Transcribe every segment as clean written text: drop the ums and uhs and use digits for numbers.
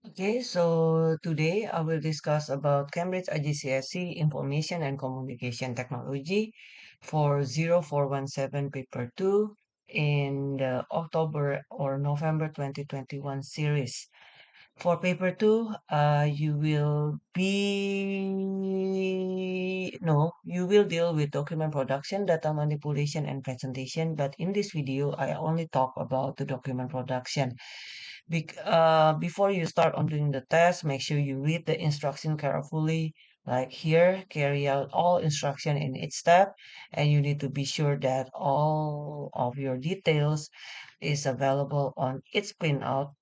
Okay, so today I will discuss about Cambridge IGCSE Information and Communication Technology for 0417 paper 2 in the October or November 2021 series. For paper 2, you will deal with document production, data manipulation, and presentation. But in this video, I only talk about the document production. Before you start on doing the test, make sure you read the instruction carefully. Like here, carry out all instruction in each step, and you need to be sure that all of your details is available on each printout,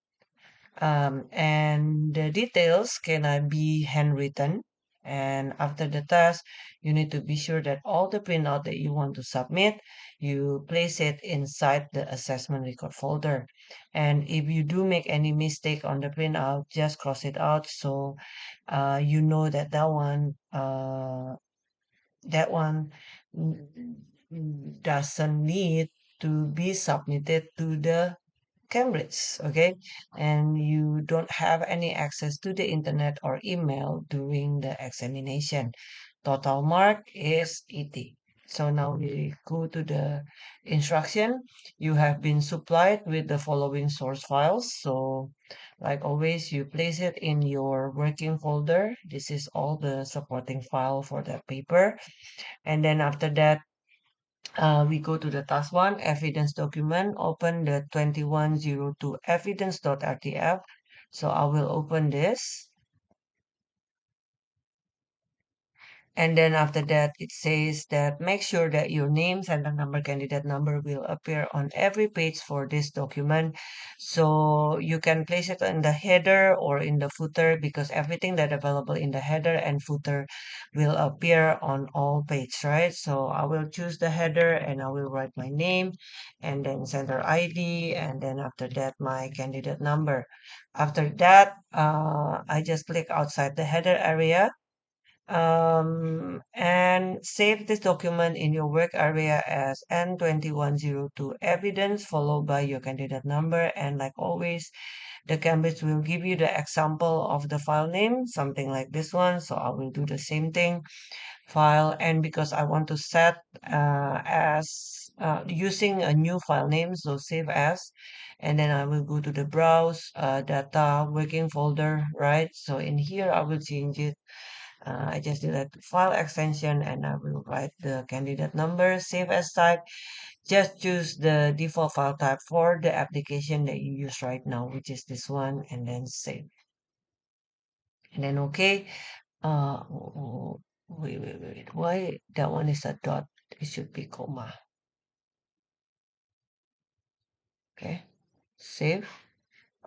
and the details cannot be handwritten. And after the test, you need to be sure that all the printout that you want to submit, you place it inside the assessment record folder. And if you do make any mistake on the printout, just cross it out so you know that that one doesn't need to be submitted to the Cambridge, okay? And you don't have any access to the internet or email during the examination. Total mark is 80. So now we go to the instruction. You have been supplied with the following source files. So like always, you place it in your working folder. This is all the supporting file for that paper. And then after that, we go to the task one, evidence document, open the 2102 evidence.rtf. So I will open this. And then after that, it says that make sure that your name, center number, candidate number will appear on every page for this document. So you can place it in the header or in the footer because everything that available in the header and footer will appear on all pages, right? So I will choose the header and I will write my name and then center ID and then after that my candidate number. After that, I just click outside the header area and save this document in your work area as N2102 evidence followed by your candidate number. And like always, the Cambridge will give you the example of the file name, something like this one. So I will do the same thing, file. And because I want to set as using a new file name, so save as, and then I will go to the browse data working folder, right? So in here, I will change it I just delete the file extension and I will write the candidate number, save as type. Just choose the default file type for the application that you use right now, which is this one, and then save. And then okay. Wait. Why that one is a dot? It should be comma. Okay. Save.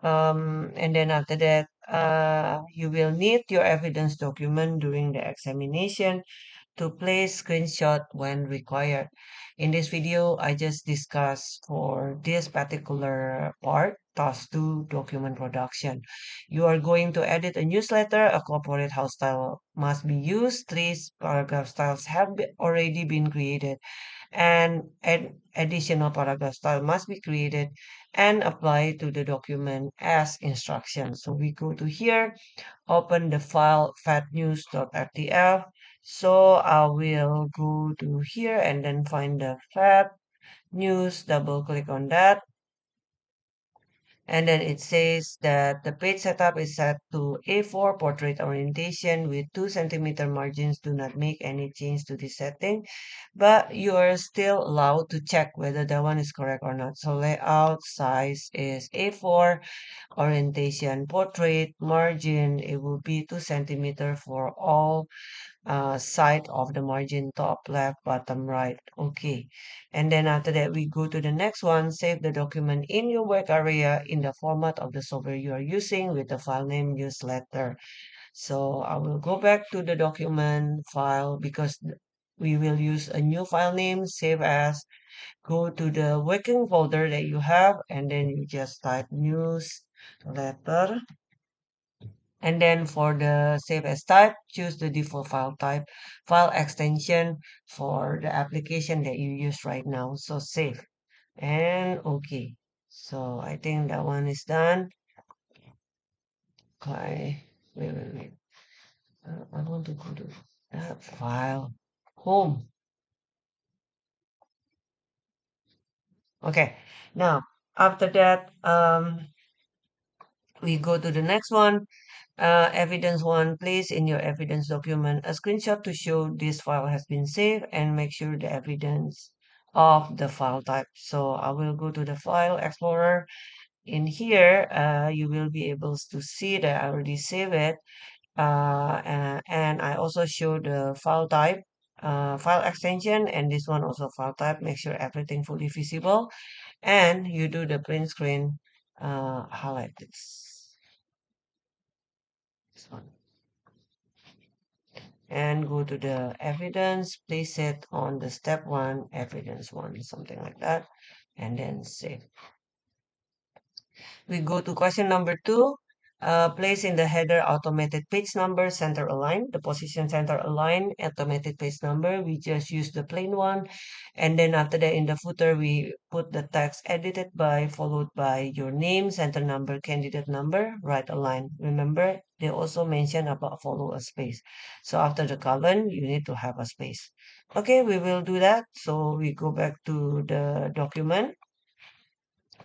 And then after that, you will need your evidence document during the examination to place screenshot when required. In this video, I just discussed for this particular part, task 2, document production. You are going to edit a newsletter, a corporate house style must be used, three paragraph styles have already been created, and an additional paragraph style must be created and applied to the document as instructions. So we go to here, open the file fatnews.rtf. So I will go to here and then find the fat news, double click on that. And then it says that the page setup is set to A4 portrait orientation with 2 centimeter margins. Do not make any change to this setting, but you are still allowed to check whether that one is correct or not. So layout size is A4, orientation portrait, margin, it will be 2 centimeter for all side of the margin, top left, bottom right. Okay. And then after that, we go to the next one, save the document in your work area in the format of the software you are using with the file name newsletter. So I will go back to the document file because we will use a new file name, save as, go to the working folder that you have, and then you just type newsletter. And then for the save as type, choose the default file type, file extension for the application that you use right now. So save and okay. So I think that one is done. Okay. Wait. I want to go to that file. Home. Okay. Now, after that, we go to the next one. Evidence one, place in your evidence document a screenshot to show this file has been saved and make sure the evidence of the file type. So I will go to the file explorer. In here, you will be able to see that I already saved it. And I also show the file type, file extension, and this one also file type. Make sure everything fully visible. And you do the print screen, highlight this one. And go to the evidence, place it on the step one, evidence one, something like that, and then save. We go to question number two. Place in the header automated page number, center align, the position center align, automated page number. We just use the plain one. And then after that, in the footer, we put the text edited by, followed by your name, center number, candidate number, right align. Remember, they also mention about follow a space. So after the colon, you need to have a space. Okay, we will do that. So we go back to the document.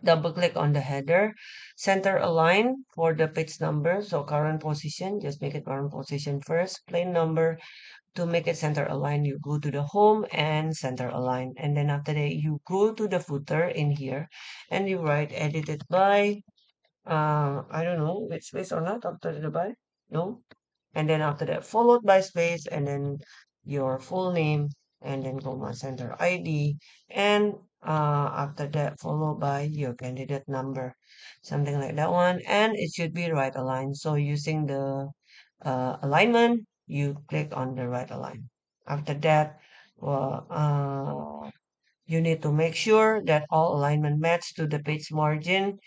Double click on the header, center align for the page number. So current position, just make it current position first. Plain number, to make it center align, you go to the home and center align. And then after that, you go to the footer in here and you write edited by, I don't know, with space or not after the by. No, and then after that followed by space and then your full name and then comma center ID and after that followed by your candidate number, something like that one, and it should be right aligned. So using the alignment, you click on the right align. After that, well, you need to make sure that all alignment match to the page margin.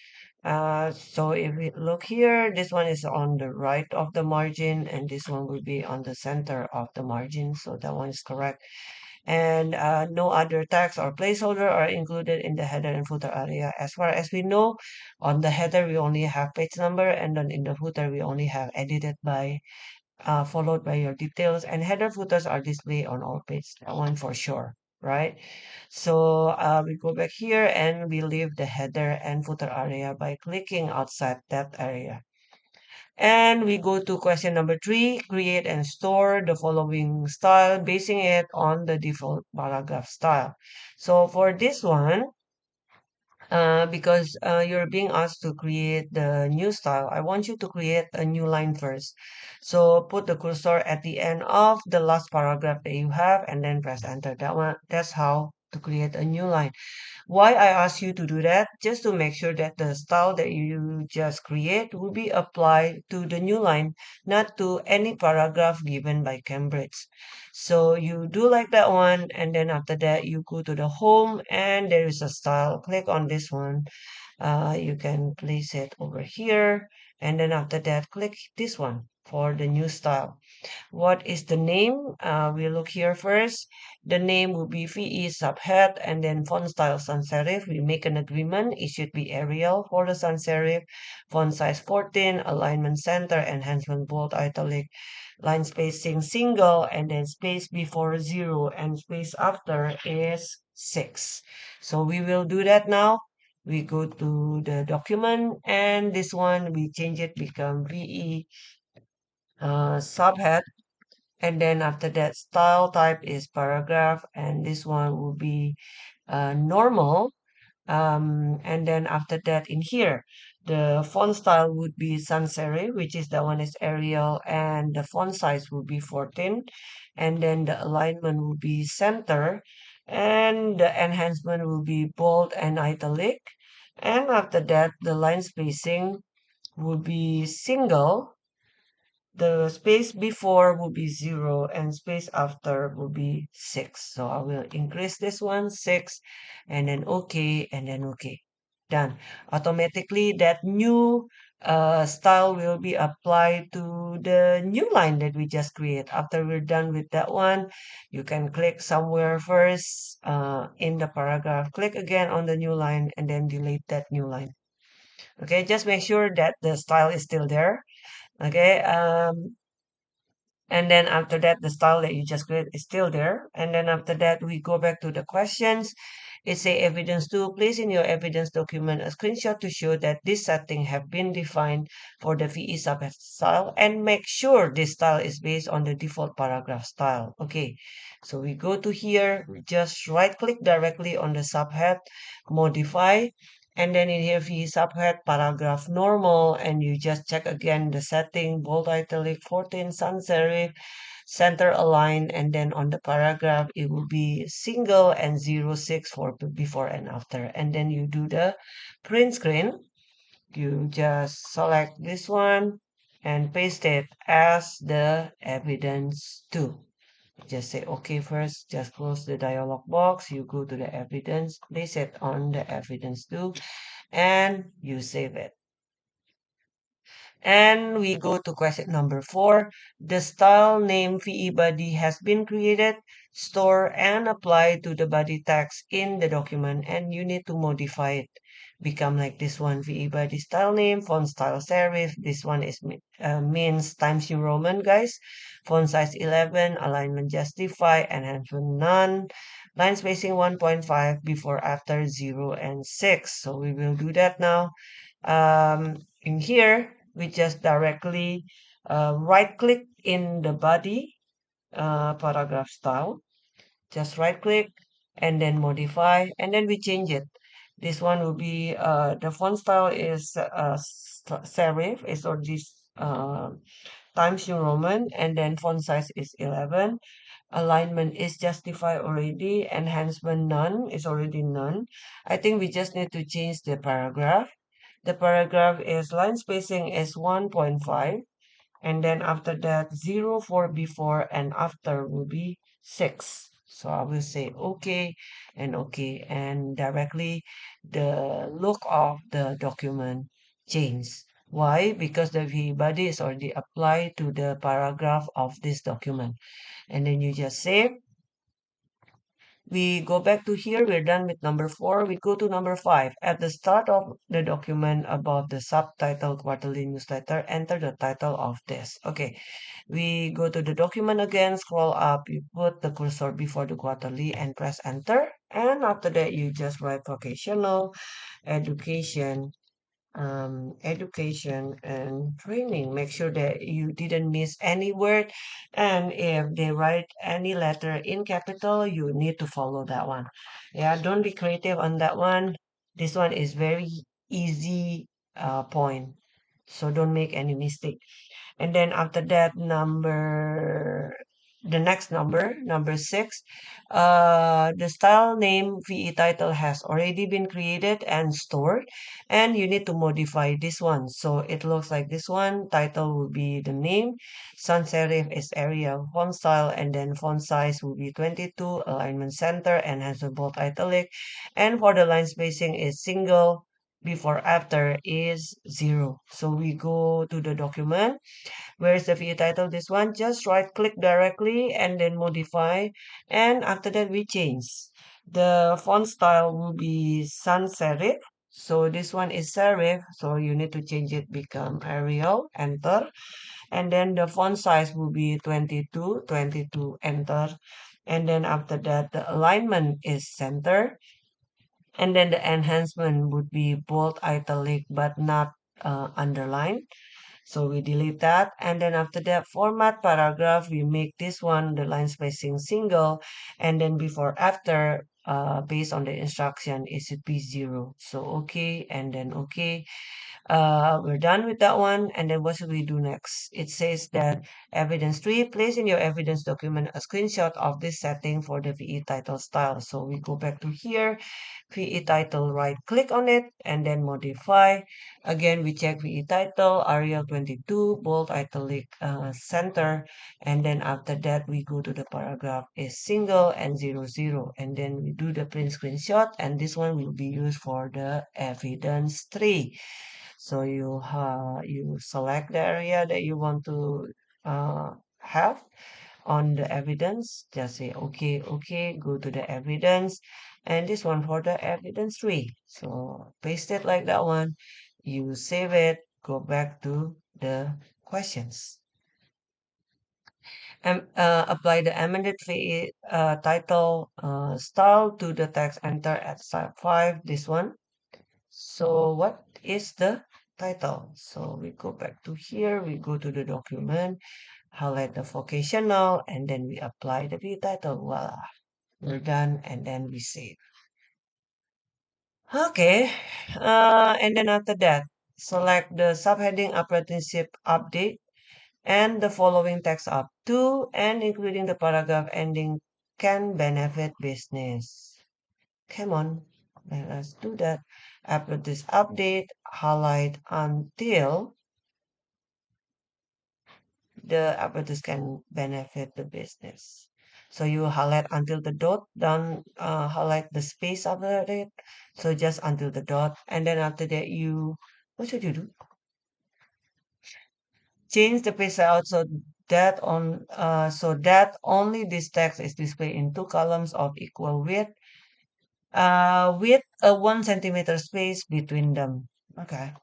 So if we look here, this one is on the right of the margin, and this one will be on the center of the margin. So that one is correct. And no other tags or placeholder are included in the header and footer area. As far as we know, on the header, we only have page number, and then in the footer, we only have edited by, followed by your details. And header footers are displayed on all pages. That one for sure, right? So we go back here and we leave the header and footer area by clicking outside that area. And we go to question number three, create and store the following style, basing it on the default paragraph style. So for this one, because you're being asked to create the new style, I want you to create a new line first. So put the cursor at the end of the last paragraph that you have and then press enter. That's how to create a new line. Why I ask you to do that? Just to make sure that the style that you just create will be applied to the new line, not to any paragraph given by Cambridge. So you do like that one, and then after that, you go to the home and there is a style. Click on this one. You can place it over here. And then after that, click this one for the new style. What is the name? We look here first. The name will be VE subhead and then font style sans serif. We make an agreement. It should be Arial for the sans serif. Font size 14, alignment center, enhancement bold, italic, line spacing single, and then space before 0 and space after is 6. So we will do that now. We go to the document and this one we change it become VE subhead, and then after that style type is paragraph and this one will be normal, and then after that in here the font style would be sans serif, which is that one is Arial, and the font size will be 14, and then the alignment will be center, and the enhancement will be bold and italic, and after that the line spacing will be single, the space before will be 0 and space after will be 6. So I will increase this one 6 and then OK and then OK. Done. Automatically that new style will be applied to the new line that we just create. After we're done with that one, you can click somewhere first in the paragraph. Click again on the new line and then delete that new line. Okay, just make sure that the style is still there. Okay, and then after that, the style that you just created is still there. And then after that, we go back to the questions. It's a evidence to place in your evidence document a screenshot to show that this setting have been defined for the VE subhead style and make sure this style is based on the default paragraph style. Okay, so we go to here, we just right click directly on the subhead, modify, and then in here VE subhead paragraph normal, and you just check again the setting, bold italic 14 sans serif, center align, and then on the paragraph it will be single and 06 for before and after. And then you do the print screen. You just select this one and paste it as the evidence too. Just say okay first, just close the dialog box, you go to the evidence, place it on the evidence too, and you save it. And we go to question number 4. The style name VE body has been created, stored, and applied to the body text in the document, and you need to modify it. Become like this one, VE body style name, font style serif. This one is means Times New Roman, guys. Font size 11, alignment justify, enhancement none. Line spacing 1.5, before after 0 and 6. So we will do that now. In here, we just directly right click in the body paragraph style, just right click and then modify, and then we change it. This one will be the font style is serif, is already uh, Times New Roman, and then font size is 11. Alignment is justified already, enhancement none is already none. I think we just need to change the paragraph. The paragraph is line spacing is 1.5, and then after that 0 for before and after will be 6. So I will say okay, and directly the look of the document changes. Why? Because the V body is already applied to the paragraph of this document. And then you just save. We go back to here. We're done with number 4. We go to number 5. At the start of the document above the subtitle quarterly newsletter, enter the title of this. Okay, we go to the document again, scroll up, you put the cursor before the quarterly and press enter. And after that, you just write vocational, education, education and training. Make sure that you didn't miss any word. And if they write any letter in capital, you need to follow that one. Yeah, don't be creative on that one. This one is very easy point. So don't make any mistake. And then after that, the next number 6, the style name VE title has already been created and stored, and you need to modify this one. So it looks like this one. Title will be the name, sans serif is area font style, and then font size will be 22, alignment center, and has a bold italic. And for the line spacing is single, before after is 0. So we go to the document. Where's the view title? This one, just right click directly and then modify. And after that, we change. The font style will be sans serif. So this one is serif. So you need to change it, become Arial, enter. And then the font size will be 22, 22, enter. And then after that, the alignment is center. And then the enhancement would be bold italic, but not underline. So we delete that. And then after that, format paragraph, we make this one, the line spacing single. And then before, after, based on the instruction, it should be 0. So okay, and then okay. We're done with that one. And then what should we do next? It says that evidence 3, place in your evidence document a screenshot of this setting for the VE title style. So we go back to here, VE title, right click on it and then modify. Again, we check VE title, Arial 22, bold, italic, center. And then after that, we go to the paragraph is single and 00. And then we do the print screenshot. And this one will be used for the evidence 3. So you select the area that you want to have on the evidence. Just say okay, go to the evidence, and this one for the evidence 3. So paste it like that one. you save it, go back to the questions. And apply the amended title style to the text enter at step 5, this one. So what is the title? So we go back to here, we go to the document, highlight the vocational, and then we apply the B title. Voila, we're done, and then we save. Okay, and then after that, select the subheading apprenticeship update and the following text up to and including the paragraph ending can benefit business. Come on, let's do that. Apprentice update, highlight until the apprentice can benefit the business. So you highlight until the dot, then highlight the space after it. So just until the dot, and then after that what should you do? Change the page layout so that only this text is displayed in two columns of equal width, with a 1 centimeter space between them. Okay.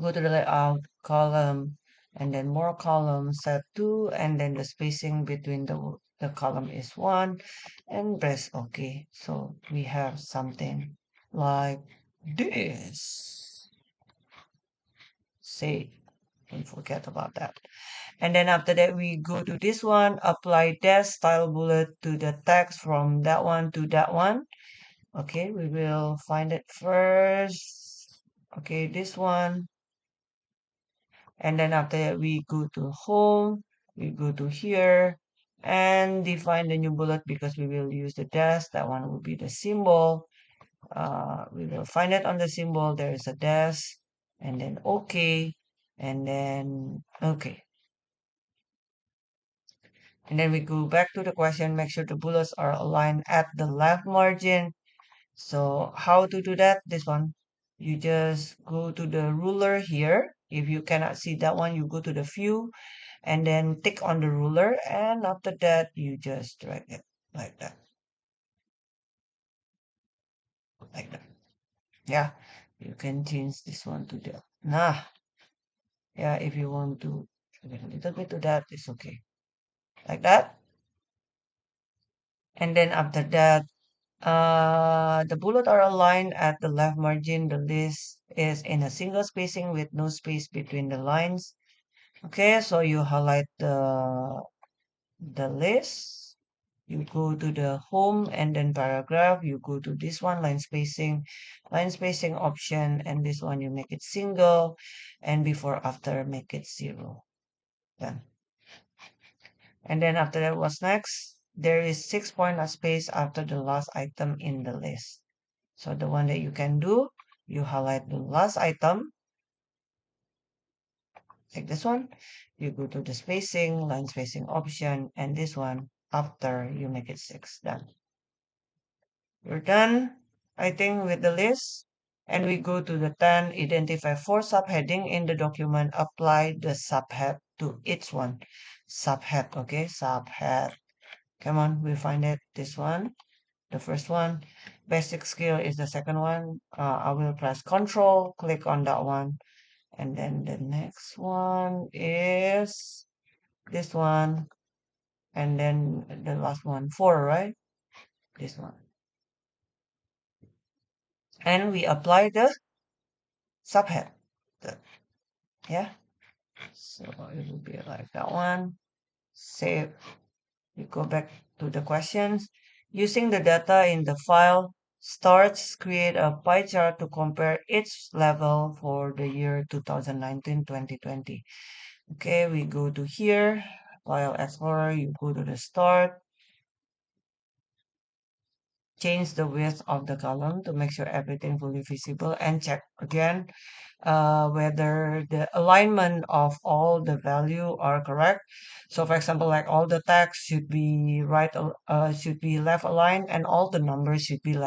Go to the layout column and then more columns, set 2, and then the spacing between the column is 1, and press OK. So we have something like this. Say, don't forget about that. And then after that, we go to this one, apply dash style bullet to the text from that one to that one. Okay, we will find it first. Okay, this one. And then after that, we go to home, we go to here and define the new bullet because we will use the dash. That one will be the symbol. We will find it on the symbol. There is a dash and then OK and then OK. And then we go back to the question, make sure the bullets are aligned at the left margin. So how to do that? This one, you just go to the ruler here. If you cannot see that one, you go to the view and then tick on the ruler, and after that you just drag it like that, like that. Yeah, you can change this one to the yeah, if you want to a little bit to that, it's okay, like that. And then after that, the bullet are aligned at the left margin. The list is in a single spacing with no space between the lines. Okay, so you highlight the list, you go to the home and then paragraph, you go to this one, line spacing option, and this one you make it single, and before after make it 0. Done. And then after that, what's next? There is 6 point of space after the last item in the list. So the one that you can do, you highlight the last item, like this one, you go to the spacing, line spacing option, and this one, after you make it 6. Done. We're done, I think, with the list. And we go to the 10, identify 4 subheading in the document, apply the subhead to each one. Subhead, okay, subhead. Come on, we find it, this one, the first one. Basic skill is the second one. I will press Control, click on that one. And then the next one is this one. And then the last one, 4, right? This one. And we apply the subhead. Yeah. So it will be like that one. Save. You go back to the questions. Using the data in the file, starts create a pie chart to compare each level for the year 2019-2020. Okay, we go to here, File Explorer, you go to the start, change the width of the column to make sure everything fully visible, and check again whether the alignment of all the value are correct. So for example, like all the text should be should be left aligned, and all the numbers should be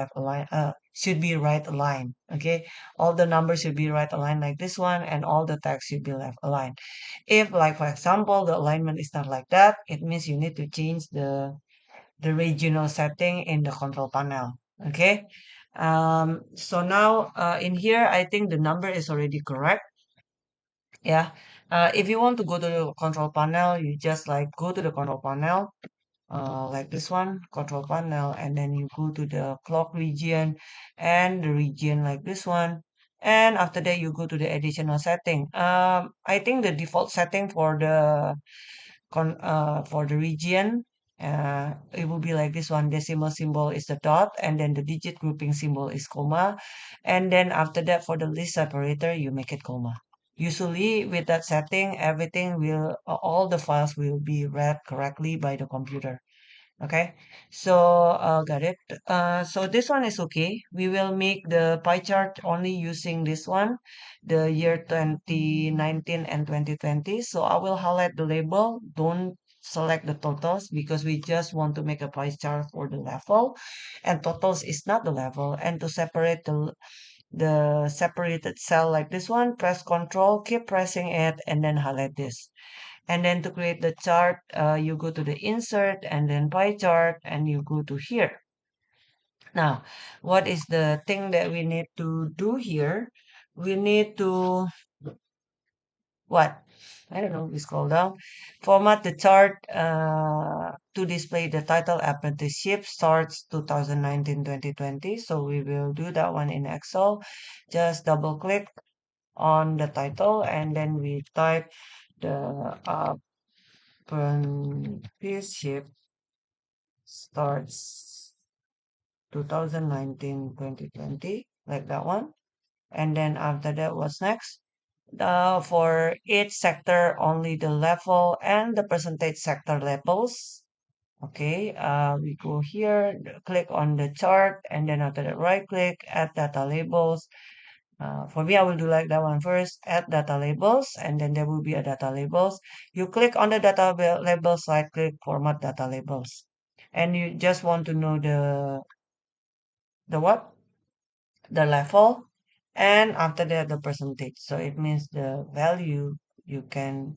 should be right aligned. Okay, all the numbers should be right aligned like this one, and all the text should be left aligned. If, like for example, the alignment is not like that, it means you need to change the regional setting in the control panel. Okay, So now in here, I think the number is already correct. Yeah. If you want to go to the control panel, you just like go to the control panel, like this one, control panel, and then you go to the clock region and the region like this one. And after that, you go to the additional setting. I think the default setting for the region, it will be like this one. Decimal symbol is the dot, and then the digit grouping symbol is comma. And then after that, for the list separator, you make it comma. Usually with that setting, everything will, all the files will be read correctly by the computer. Okay, so got it. So this one is okay. We will make the pie chart only using this one, the year 2019 and 2020. So I will highlight the label. Don't select the totals because we just want to make a pie chart for the level, and totals is not the level. And to separate the separated cell like this one, press Control, keep pressing it, and then highlight this. And then to create the chart, you go to the insert and then pie chart and you go to here. Now, what is the thing that we need to do here? We need to, what? I don't know, we scroll down. Format the chart to display the title apprenticeship starts 2019-2020. So we will do that one in Excel. Just double click on the title and then we type the apprenticeship starts 2019-2020, like that one. And then after that, what's next? For each sector, only the level and the percentage sector labels. Okay, we go here, click on the chart, and then after that, right click, add data labels. For me, I will do like that one first, add data labels, and then there will be a data labels. You click on the labels, right click, format data labels. And you just want to know the what? The level, and after that, the percentage. So it means the value you can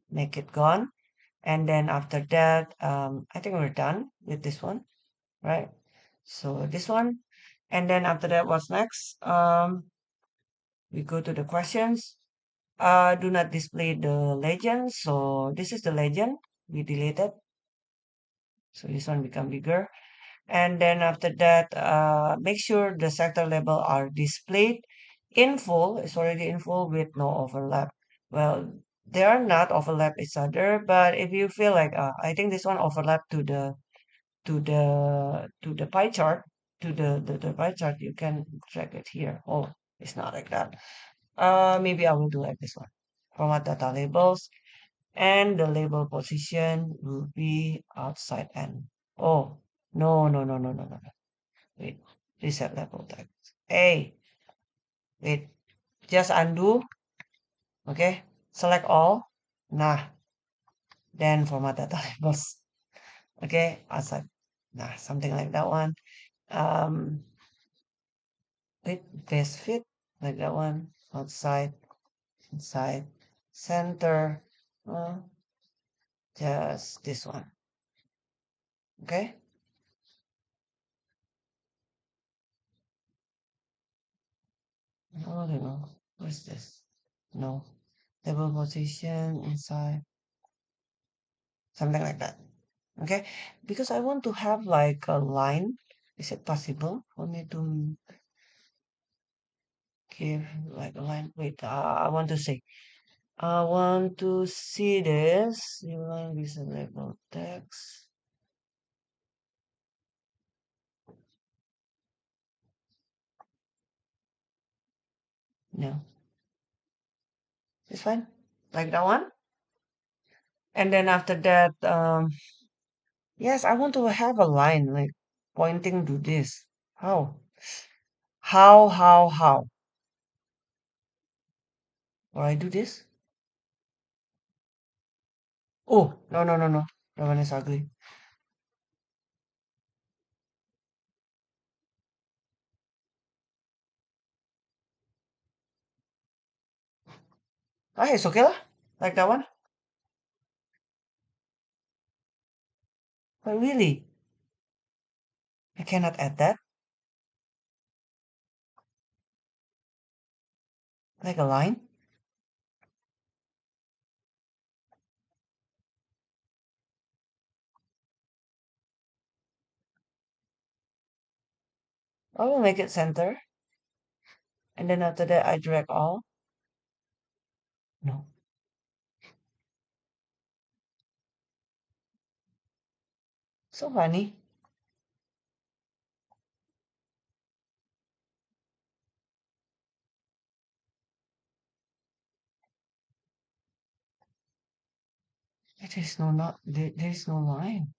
make it gone. And then after that, I think we're done with this one, right? So this one, and then after that, what's next? We go to the questions. Do not display the legend. So this is the legend. We deleted. So this one become bigger. And then after that, make sure the sector label are displayed in full. It's already in full with no overlap. Well, they are not overlap each other, but if you feel like, I think this one overlap to the pie chart, to the pie chart, you can drag it here. Oh, it's not like that. Maybe I will do like this one. Format data labels, and the label position will be outside N. Oh, no, no, no, no, no, no, no. Wait, reset label text. Hey, wait, just undo. Okay, select all. Nah, then format data labels. Okay, outside. Nah, something like that one. Um, wait, best fit, like that one. Outside, inside, center. Uh, just this one. Okay. Oh, I don't know. What's this? No. Table position inside. Something like that. Okay. Because I want to have like a line. Is it possible for me to give like a line? Wait, I want to say. I want to see this. You line with a label text. No. It's fine. Like that one. And then after that, yes, I want to have a line like pointing to this. How? How? Or I do this? Oh, no, no, no, no. That one is ugly. Ah, it's okay lah. Like that one. But really, I cannot add that. Like a line. I will make it center. And then after that, I drag all. No. So funny. There is no not there is no line.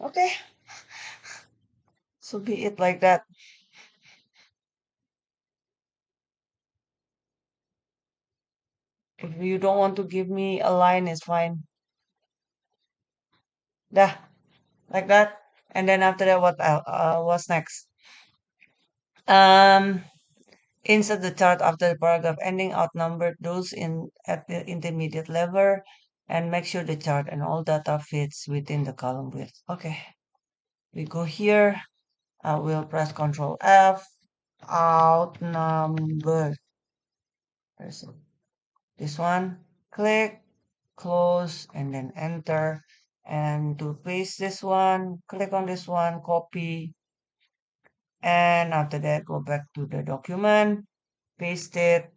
Okay. So be it like that. If you don't want to give me a line, it's fine. Yeah, like that. And then after that, what's next? Um, insert the chart after the paragraph ending, outnumber those in at the intermediate level, and make sure the chart and all data fits within the column width. Okay, we go here. I will press Control F. Outnumber. Where's it? This one. Click, close, and then enter. And to paste this one, click on this one, copy, and after that, go back to the document, paste it,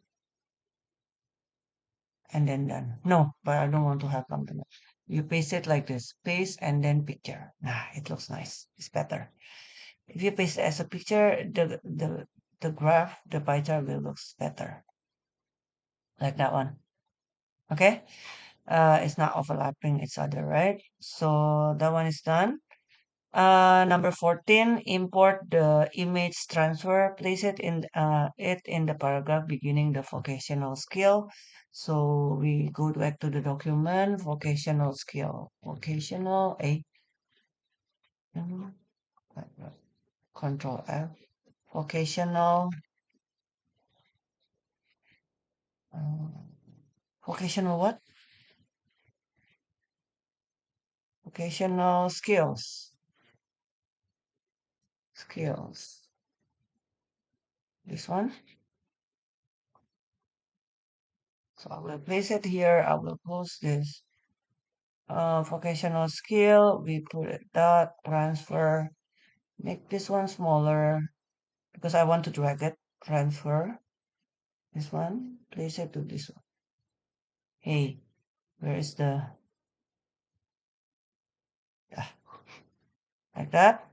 and then done. No, but I don't want to have something. You paste it like this, paste and then picture. Nah, it looks nice. It's better. If you paste it as a picture, the graph, the pie chart will looks better, like that one. Okay, it's not overlapping each other, right? So that one is done. Number 14, import the image transfer. Place it in the paragraph beginning the vocational skill. So we go back to the document, vocational skill, vocational A, mm, Control F, vocational, uh, vocational what? Vocational skills, skills. This one. So I will place it here. I will close this. Vocational skill. We put it dot transfer. Make this one smaller because I want to drag it. Transfer this one. Place it to this one. Hey, where is the ah, like that?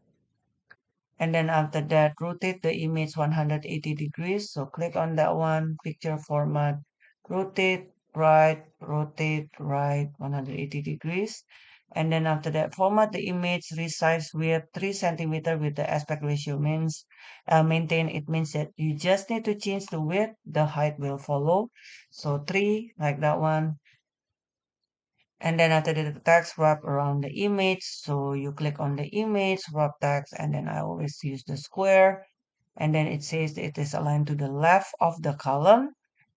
And then after that, rotate the image 180 degrees. So click on that one, picture format, rotate, right, 180 degrees. And then after that, format the image, resize with 3 centimeter with the aspect ratio means maintain. It means that you just need to change the width, the height will follow. So 3, like that one. And then after the text wrap around the image. So you click on the image, wrap text, and then I always use the square. And then it says it is aligned to the left of the column,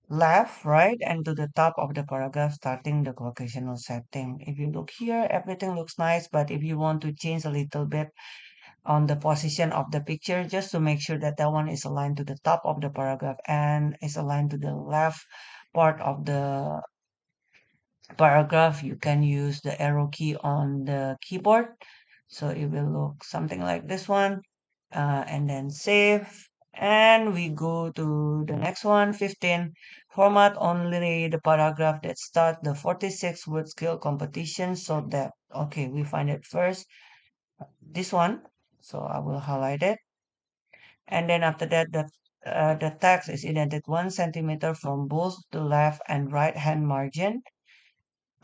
left, right, and to the top of the paragraph starting the vocational setting. If you look here, everything looks nice, but if you want to change a little bit on the position of the picture, just to make sure that that one is aligned to the top of the paragraph and is aligned to the left part of the paragraph, you can use the arrow key on the keyboard. So it will look something like this one. And then save. And we go to the next one, 15. Format only the paragraph that starts the 46 word skill competition. So that, okay, we find it first. This one. So I will highlight it. And then after that, the text is indented 1 centimeter from both the left and right hand margin.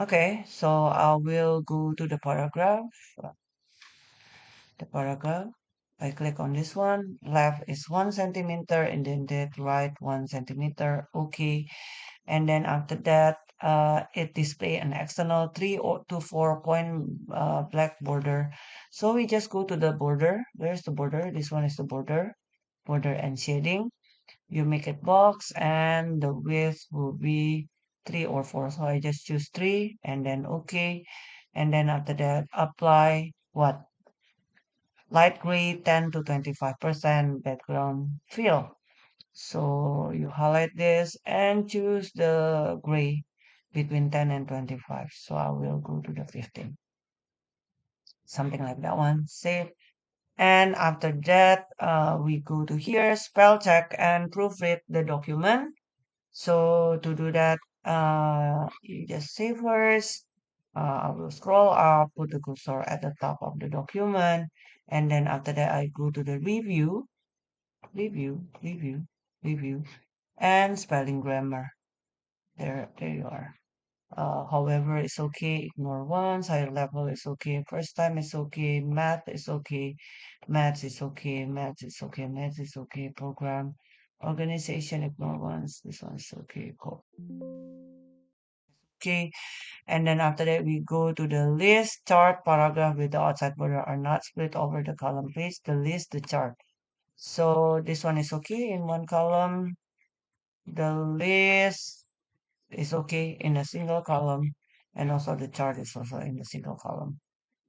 Okay, so I will go to the paragraph. I click on this one. Left is 1 centimeter, indented right 1 centimeter. Okay, and then after that, it display an external 3 to 4 point black border. So we just go to the border. Where's the border? This one is the border. Border and shading. You make it box, and the width will be 3 or 4. So I just choose 3, and then okay. And then after that, apply what? Light gray 10 to 25% background fill. So you highlight this and choose the gray between 10 and 25. So I will go to the 15, something like that one. Save. And after that, we go to here, spell check and proofread the document. So to do that, you just save first. I will scroll up, put the cursor at the top of the document, and then after that, I go to the review, and spelling grammar. There you are. However, it's okay. Ignore once. Higher level is okay. First time is okay. Math is okay. Maths is okay. Maths is okay. Maths is okay. Program. Organization, ignore once. This one is okay. Cool. Okay. And then after that, we go to the list, chart, paragraph with the outside border are not split over the column. Please, the list, the chart. So this one is okay in one column. The list is okay in a single column, and also the chart is also in a single column.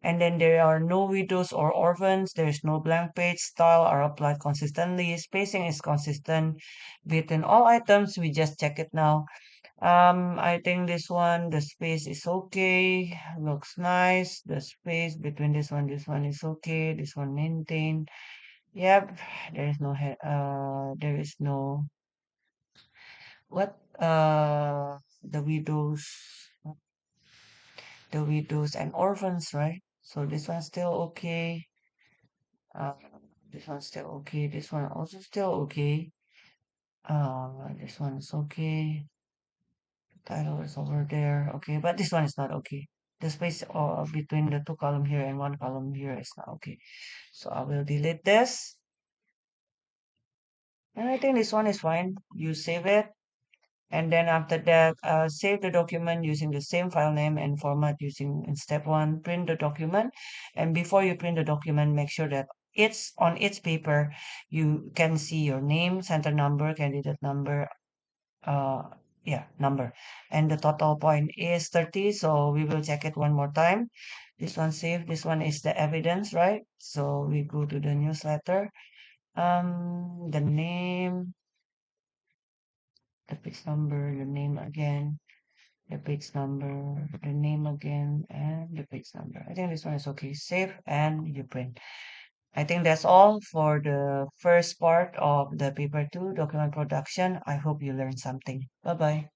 And then there are no widows or orphans. There is no blank page. Style are applied consistently. Spacing is consistent between all items. We just check it now. I think this one, the space is okay. Looks nice. The space between this one is okay. This one maintained. Yep. There is no what the widows and orphans, right? So this one's still okay. Uh, this one's still okay. This one also still okay. This one is okay. Title is over there. Okay, but this one is not okay. The space between the two column here and one column here is not okay. So I will delete this. And I think this one is fine. You save it. And then after that, save the document using the same file name and format using in step one, print the document. And before you print the document, make sure that it's on its paper. You can see your name, center number, candidate number, uh, yeah, number. And the total point is 30. So we will check it one more time. This one saved. This one is the evidence, right? So we go to the newsletter. The name, the page number, the name again, the page number, the name again, and the page number. I think this one is okay. Save and you print. I think that's all for the first part of the paper 2 document production. I hope you learned something. Bye bye.